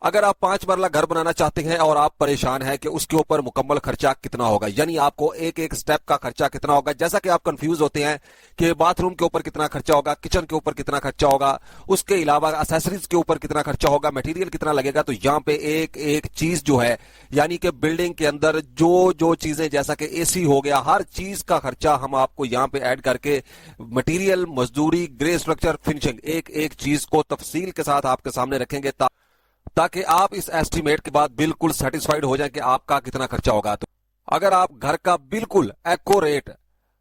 अगर आप 5 मरला घर बनाना चाहते हैं और आप परेशान हैं कि उसके ऊपर मुकम्मल खर्चा कितना होगा, यानी आपको एक एक स्टेप का खर्चा कितना होगा, जैसा कि आप कंफ्यूज होते हैं कि बाथरूम के ऊपर कितना खर्चा होगा, किचन के ऊपर कितना खर्चा होगा, उसके अलावा एक्सेसरीज के ऊपर कितना खर्चा होगा, मटेरियल कितना लगेगा, तो यहाँ पे एक एक चीज जो है यानी कि बिल्डिंग के अंदर जो जो चीजें जैसा कि एसी हो गया, हर चीज का खर्चा हम आपको यहाँ पे ऐड करके मटेरियल, मजदूरी, ग्रे स्ट्रक्चर, फिनिशिंग, एक एक चीज को तफसील के साथ आपके सामने रखेंगे ताकि आप इस एस्टीमेट के बाद बिल्कुल सेटिस्फाइड हो जाएं कि आपका कितना खर्चा होगा। तो अगर आप घर का बिल्कुल एक्यूरेट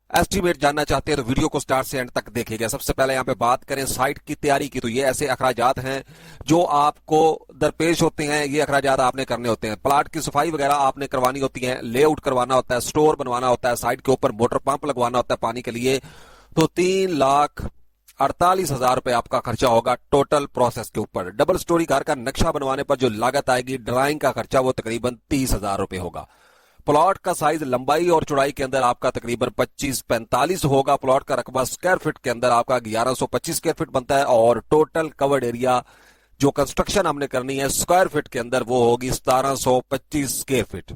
एस्टीमेट जानना चाहते हैं तो वीडियो को स्टार्ट से एंड तक देखिएगा। सबसे पहले यहाँ पे बात करें साइट की तैयारी की, तो ये ऐसे अखराजात हैं जो आपको दरपेश होते हैं। ये अखराजात आपने करने होते हैं। प्लाट की सफाई वगैरह आपने करवानी होती है, लेआउट करवाना होता है, स्टोर बनवाना होता है, साइट के ऊपर मोटर पंप लगवाना होता है पानी के लिए, तो 3,48,000 रुपए आपका खर्चा होगा टोटल प्रोसेस के ऊपर। डबल स्टोरी घर का नक्शा बनवाने पर जो लागत आएगी ड्राइंग का खर्चा वो तकरीबन 30,000 रुपए होगा। प्लॉट का साइज लंबाई और चौड़ाई के अंदर आपका तकरीबन 25-45 होगा। प्लॉट का रकबा स्क्वायर फीट के अंदर आपका 1125 स्क्वायर फीट बनता है और टोटल कवर्ड एरिया जो कंस्ट्रक्शन हमने करनी है स्क्वायर फीट के अंदर वो होगी 1725 स्क्वायर फीट।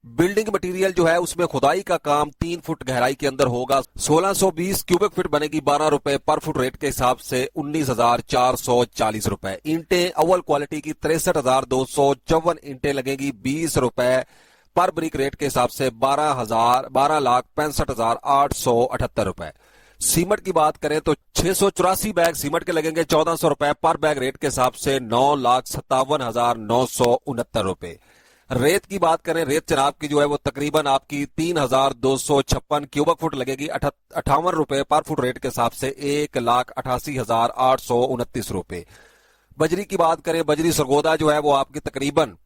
बिल्डिंग मटेरियल जो है उसमें खुदाई का काम 3 फुट गहराई के अंदर होगा। 1620 क्यूबिक फीट बनेगी 12 रुपए पर फुट रेट के हिसाब से 19,440 रुपए। ईंटें अव्वल क्वालिटी की 63,254 ईंटें लगेगी 20 रुपए पर ब्रिक रेट के हिसाब से 12,65,878 रुपए। सीमेंट की बात करें तो 684 बैग सीमेंट के लगेंगे 1400 रुपए पर बैग रेट के हिसाब से 9,57,969 रुपए। रेत की बात करें, रेत चनाब की जो है वो तकरीबन आपकी 3,256 क्यूबिक फुट लगेगी 58 रुपए पर फुट रेट के हिसाब से 1,88,829 रुपए। बजरी की बात करें, बजरी सरगोदा जो है वो आपकी तकरीबन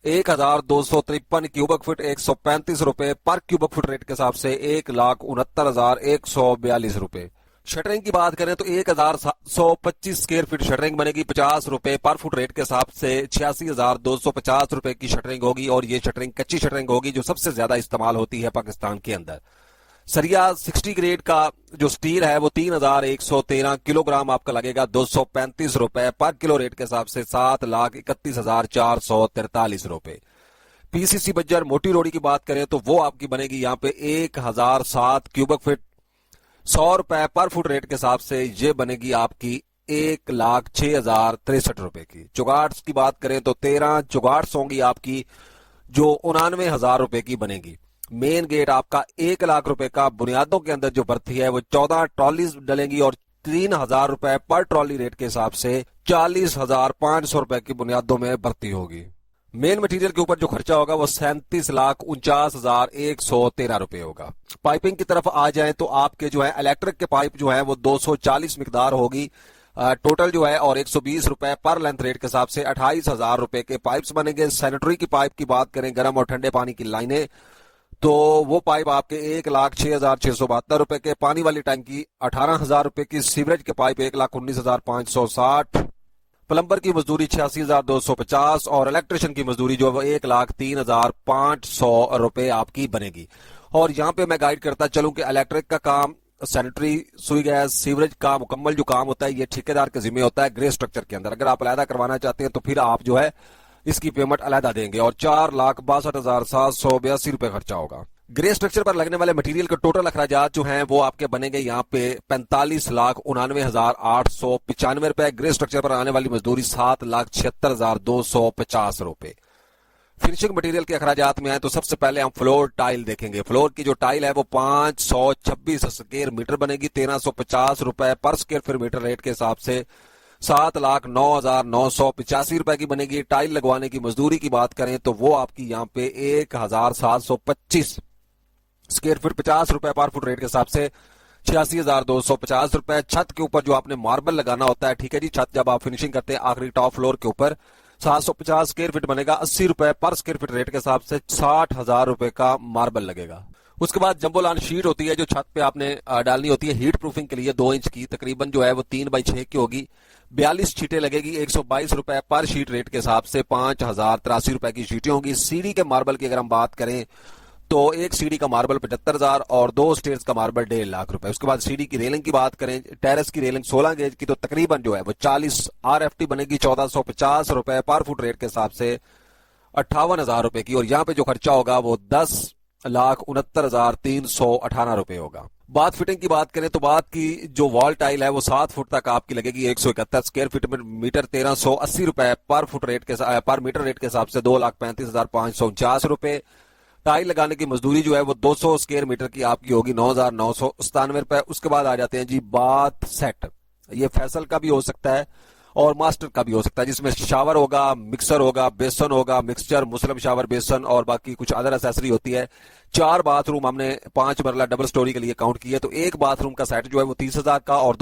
1,253 क्यूबिक फुट 135 रुपए पर क्यूबिक फुट रेट के हिसाब से 1,69,142 रुपए। शटरिंग की बात करें तो 1,725 स्क्वायर फीट शटरिंग बनेगी 50 रुपए पर फुट रेट के हिसाब से 86,250 रुपए की शटरिंग होगी और ये शटरिंग कच्ची शटरिंग होगी जो सबसे ज्यादा इस्तेमाल होती है पाकिस्तान के अंदर। सरिया 60 ग्रेड का जो स्टील है वो 3,113 किलोग्राम आपका लगेगा 235 रुपए पर किलो रेट के हिसाब से 7,31,443 रुपए। पीसीसी बज्जर मोटी रोडी की बात करें तो वो आपकी बनेगी यहाँ पे 1,007 क्यूबिक फीट 100 रुपए पर फुट रेट के हिसाब से ये बनेगी आपकी 1,06,063 रुपए की। चुगाट्स की बात करें तो 13 चुगाट्स होंगी आपकी जो 99,000 रुपए की बनेगी। मेन गेट आपका 1,00,000 रुपए का बुनियादों के अंदर जो भर्ती है वो 14 ट्रॉलीज डलेंगी और 3,000 रुपए पर ट्रॉली रेट के हिसाब से 40,500 रुपए की बुनियादों में भर्ती होगी। मेन मटेरियल के ऊपर जो खर्चा होगा वो 37,49,113 रुपए होगा। पाइपिंग की तरफ आ जाएं तो आपके जो है इलेक्ट्रिक के पाइप जो है वो 240 मिकदार होगी टोटल जो है और 120 रुपए पर लेंथ रेट के हिसाब से 28,000 रुपए के पाइप्स बनेंगे। सैनिटरी की पाइप की बात करें, गर्म और ठंडे पानी की लाइनें, तो वो पाइप आपके 1,06,672 रुपए के। पानी वाली टैंकी 18,000 रुपए की। सीवरेज के पाइप 1,19,560। प्लम्बर की मजदूरी 86,250 और इलेक्ट्रिशियन की मजदूरी जो है 1,03,500 रुपए आपकी बनेगी। और यहाँ पे मैं गाइड करता चलूं कि इलेक्ट्रिक का काम, सैनिटरी, सुई गैस, सीवरेज का मुकम्मल जो काम होता है ये ठेकेदार के जिम्मे होता है ग्रे स्ट्रक्चर के अंदर। अगर आप अलहदा करवाना चाहते हैं तो फिर आप जो है इसकी पेमेंट अलहदा देंगे और 4,62,782 रुपए खर्चा होगा। ग्रे स्ट्रक्चर पर लगने वाले मटेरियल के टोटल अखराजात जो हैं वो आपके बनेंगे यहाँ पे 45,99,895 रुपए। ग्रे स्ट्रक्चर पर आने वाली मजदूरी 7,76,250 रुपए। फिनिशिंग मटेरियल के अखराजात में आए तो सबसे पहले हम फ्लोर टाइल देखेंगे। फ्लोर की जो टाइल है वो 526 स्क्वायर मीटर बनेगी 1,350 रुपए पर स्क्वायर फीट मीटर रेट के हिसाब से 7,09,985 रुपए की बनेगी। टाइल लगवाने की मजदूरी की बात करें तो वो आपकी यहाँ पे 1,725 स्क्वायर फीट 50 रुपए पर फुट रेट के हिसाब से 86,250 रुपए। छत के ऊपर जो आपने मार्बल लगाना होता है, ठीक है जी, छत जब आप फिनिशिंग करते हैं आखिरी टॉप फ्लोर के ऊपर 750 स्क्वायर फीट बनेगा 80 रुपए पर स्क्वायर फीट रेट के हिसाब से 60,000 रुपए का मार्बल लगेगा। उसके बाद जंबोलान शीट होती है जो छत पे आपने डालनी होती है हीट प्रूफिंग के लिए 2 इंच की, तकरीबन जो है वो 3x6 की होगी। 42 शीटें लगेगी 122 रुपए पर शीट रेट के हिसाब से 5,083 रुपए की शीटें होंगी। सीढ़ी के मार्बल की अगर हम बात करें तो एक सीढ़ी का मार्बल 75,000 और 2 स्टेयर्स का मार्बल 1.5 लाख रुपए। उसके बाद सीढ़ी की रेलिंग की बात करें, टेरेस की रेलिंग 16 गेज की, तो तकरीबन जो है वो 40 RFT बनेगी 1450 रुपए पर फुट रेट के हिसाब से 58,000 रुपए की। और यहाँ पे जो खर्चा होगा वो 10,69,318 रुपए होगा। बात फिटिंग की बात करें तो बात की जो वॉल टाइल है वो 7 फुट तक आपकी लगेगी 171 स्क्वायर फीट में, मीटर 1380 रुपए पर फुट रेट के पर मीटर रेट के हिसाब से 2,35,549 रुपए। टाइल लगाने की मजदूरी जो है वो 200 स्क्वायर मीटर की आपकी होगी 9,997 रुपए। उसके बाद आ जाते हैं जी बाथ सेट। ये फैसल का भी हो सकता है और मास्टर का भी हो सकता है, जिसमें शावर होगा, मिक्सर होगा, बेसन होगा, मिक्सचर, मुस्लिम शावर, बेसन और बाकी कुछ अदर एसेसरी होती है। 4 बाथरूम हमने 5 मरला डबल स्टोरी के लिए काउंट किया, तो एक बाथरूम का सेट जो है वो 30,000 का और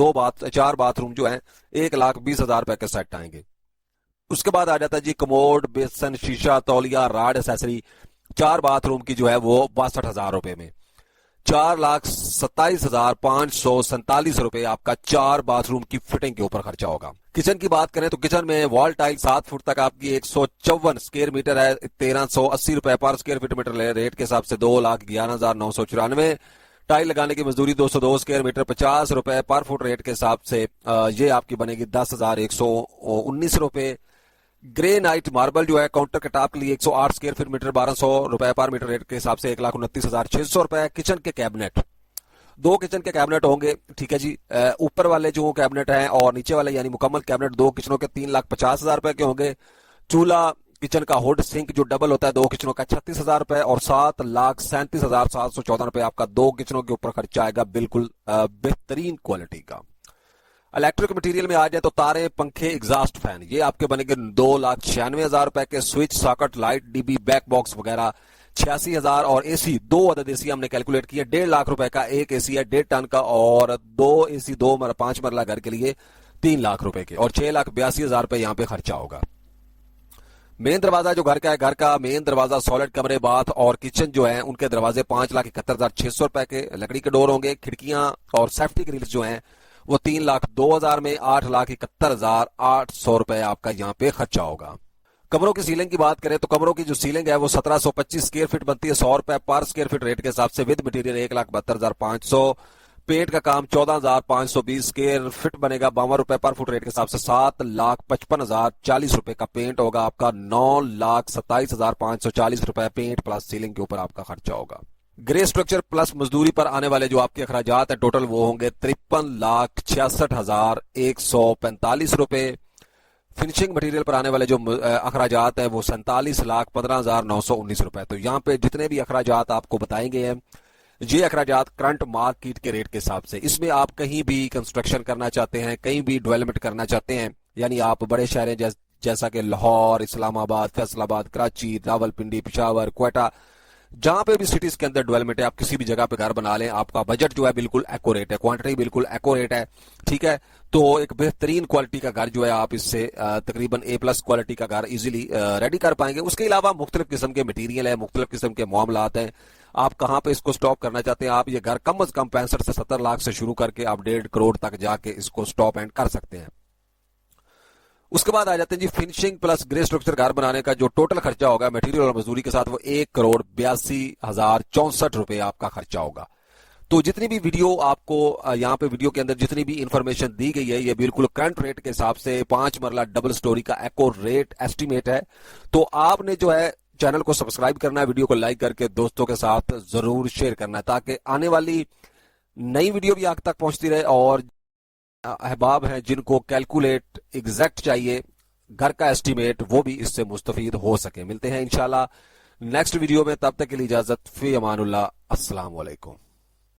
4 बाथरूम जो है 1,20,000 रुपए के सेट आएंगे। उसके बाद आ जाता है जी कमोड, बेसन, शीशा, तौलिया, राड एसेसरी। 4 बाथरूम की जो है वो 62,000 रुपए में 4,27,547 रुपए आपका 4 बाथरूम की फिटिंग के ऊपर खर्चा होगा। किचन की बात करें तो किचन में वॉल टाइल 7 फुट तक आपकी 154 स्क्वायर मीटर है, 1,380 रुपए पर स्क्वायर फीट मीटर रेट के हिसाब से 2,11,994। टाइल लगाने की मजदूरी 202 स्क्वायर मीटर 50 रुपए पर फुट रेट के हिसाब से ये आपकी बनेगी 10,119 रुपए। ग्रे नाइट मार्बल जो है काउंटर के टॉप के लिए 108 स्क्वायर फीट मीटर 1,200 रुपए पर मीटर रेट के हिसाब से 1,29,600 रुपए। किचन के कैबिनेट 2 किचन के कैबिनेट होंगे, ठीक है जी। ऊपर वाले जो कैबिनेट हैं और नीचे वाले यानी मुकम्मल कैबिनेट 2 किचनों के 3,50,000 रुपए के होंगे। चूल्हा किचन का हुड सिंक जो डबल होता है 2 किचनों का 36,000 रुपए और 7,37,714 रुपए आपका 2 किचनों के ऊपर खर्चा आएगा, बिल्कुल बेहतरीन क्वालिटी का। इलेक्ट्रिक मटेरियल में आ जाए तो तारे, पंखे, एग्जॉस्ट फैन ये आपके बनेंगे 2,96,000 रुपए के। Switch, socket, light, dB, back box वगैरह 86,000 और एसी 2 अदद एसी हमने कैलकुलेट किया 1.5 लाख रुपए का एक एसी है 1.5 टन का और 2 एसी 5 मरला घर के लिए 3 लाख रुपए के और 6,82,000 रुपए यहाँ पे खर्चा होगा। मेन दरवाजा जो घर का है, घर का मेन दरवाजा, सॉलिड कमरे, बाथ और किचन जो है उनके दरवाजे 5,71,600 रुपए के लकड़ी के डोर होंगे। खिड़कियां और सेफ्टी ग्रिल्स जो हैं वो 3,02,000 में 8,71,800 रुपए आपका यहाँ पे खर्चा होगा। कमरों की सीलिंग की बात करें तो कमरों की जो सीलिंग है वो 1,725 स्क्वायर फीट बनती है 100 रुपए पर स्क्वायर फीट रेट के हिसाब से विद मटेरियल 1,72,500। पेंट का काम 14,520 स्क्वायर फीट बनेगा 52 रुपए पर फुट रेट के हिसाब से 7,55,040 रुपए का पेंट होगा आपका 9,27,540 रुपए पेंट प्लस सीलिंग के ऊपर आपका खर्चा होगा। ग्रे स्ट्रक्चर प्लस मजदूरी पर आने वाले जो आपके अखराजात है टोटल वो होंगे 53,66,145 रुपए। फिनिशिंग मटेरियल पर आने वाले जो अखराजात है वो 47,15,919 रुपए। तो यहाँ पे जितने भी अखराजात आपको बताएंगे हैं ये अखराजात करंट मार्केट के रेट के हिसाब से। इसमें आप कहीं भी कंस्ट्रक्शन करना चाहते हैं, कहीं भी डेवलपमेंट करना चाहते हैं, यानी आप बड़े शहर जैसा कि लाहौर, इस्लामाबाद, फैसलाबाद, कराची, रावलपिंडी, पेशावर, क्वेटा, जहां पे भी सिटीज के अंदर डेवलपमेंट है, आप किसी भी जगह पे घर बना लें, आपका बजट जो है बिल्कुल एक्यूरेट है, क्वांटिटी बिल्कुल एक्यूरेट है, ठीक है। तो एक बेहतरीन क्वालिटी का घर जो है आप इससे तकरीबन A+ क्वालिटी का घर इजीली रेडी कर पाएंगे। उसके अलावा मुख्तलिफ किस्म के मटीरियल है, मुख्तलिफ किस्म के मामलात हैं। आप कहां पे इसको स्टॉप करना चाहते हैं, आप ये घर कम अज कम 65 से 70 लाख से शुरू करके आप 1.5 करोड़ तक जाके इसको स्टॉप एंड कर सकते हैं। उसके बाद आ जाते हैं जी फिनिशिंग प्लस ग्रे स्ट्रक्चर घर बनाने का जो टोटल खर्चा होगा मटेरियल और मजदूरी के साथ वो 1,82,064 रुपए आपका खर्चा होगा। तो जितनी भी वीडियो आपको यहाँ पे वीडियो के अंदर जितनी भी इंफॉर्मेशन दी गई है ये बिल्कुल करंट रेट के हिसाब से 5 मरला डबल स्टोरी का एक्यूरेट एस्टिमेट है। तो आपने जो है चैनल को सब्सक्राइब करना है, वीडियो को लाइक करके दोस्तों के साथ जरूर शेयर करना है ताकि आने वाली नई वीडियो भी आप तक पहुंचती रहे। और अहबाब हैं जिनको कैलकुलेट एग्जैक्ट चाहिए घर का एस्टिमेट वो भी इससे मुस्तफीद हो सके। मिलते हैं इंशाल्लाह नेक्स्ट वीडियो में, तब तक के लिए इजाजत, फी अमानुल्लाह, अस्सलाम वालेकुम।